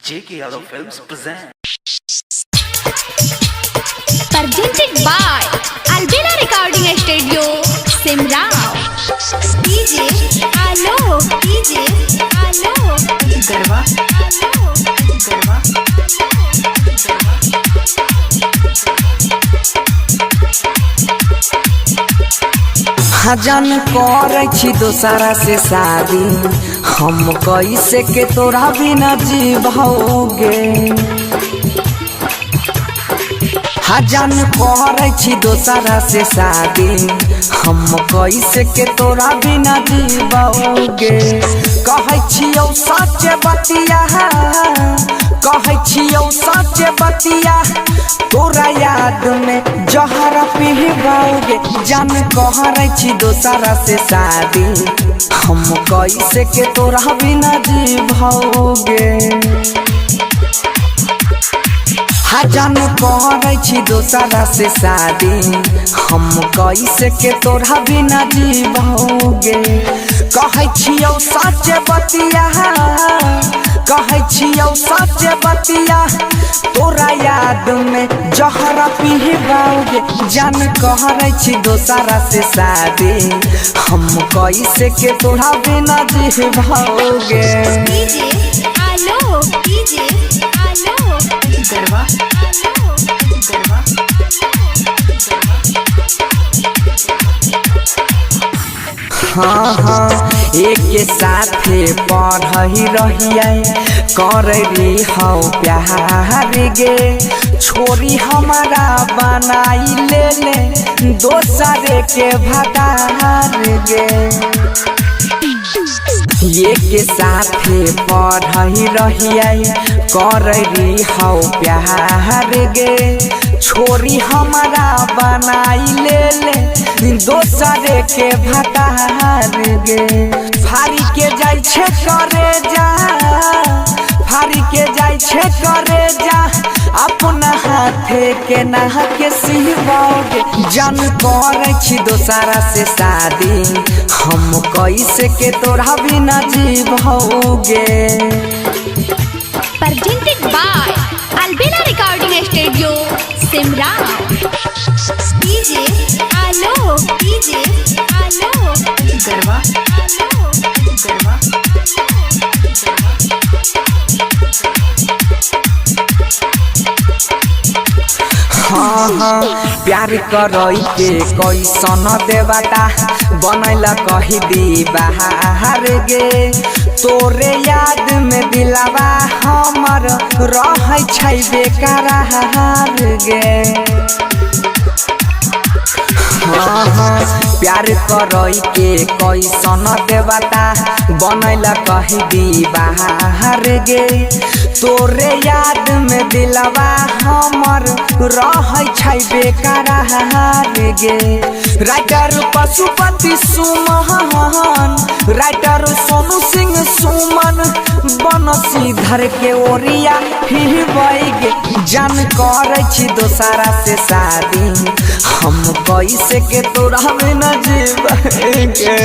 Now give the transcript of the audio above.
J.K. Yadav Films present. Presented by Albina Recording Studio, Simrao. DJ Alok, DJ Alok, Garwa, Garwa, हजन करे छी दोसरा से शादी हम कैसे के तोरा बिना जीवोगे। हजन करे छी दोसरा से शादी हम कैसे के तोरा बिना जीवोगे। कहै छियौ सच बतिया, कहै छियौ सच बतिया, तोरा याद में जहर पीबोगे। जान कहरै छी दोसरा से शादी हम कैसे के तोरा बिना जीवोगे। हजान कहरै छी दोसरा से शादी हम कैसे के तोरा बिना जीवोगे। कहै छियौ सच बतिया, कहै छियौ सच बतिया, तोरा याद में जहर पीबोगे। जान कहरै छी दोसरा से शादी हम कैसे के तोरा बिना जीवोगे। DJ Alok, DJ Alok, Garwa, Garwa, हाँ हाँ एक साथे पढ़ी रहिए करली हौ प्यार गे। छोरी हमारा बनाई ले दोसरे के भतार गे। एक साथे पढ़ी रहिए करली हौ प्यार गे। छोरी हमारा बनाई ले दोसरे के भतार गे। फारी के जाय छे करे जा, फारी के जाय छे करे जा, अपना हाथे के नहा के सिवोगे। जान करे छी दोसरा से शादी हम कैसे के तोरा बिना जीवोगे। presented by Albina Recording Studio, Simrao. DJ Alok, DJ Alok, Garwa, Garwa, हाँ हाँ प्यार करई के कैसन देवता बनैला कही दी बाहर गे। तोरे याद में दिलवा हमर रहै छै बेकरार गे। हाँ हाँ प्यार करई के कैसन देवता बनैला कही दी बाहर गे। तोरे याद में दिलवा हमर रहै छै बेकरार गे। राइटर पशुपति सुमन, राइटर सोनू सिंह सुमन, बनसीधर के ओरिया हिबैगे। जान करै छी दोसरा से शादी हम कैसे के तोरा बिना जीवोगे।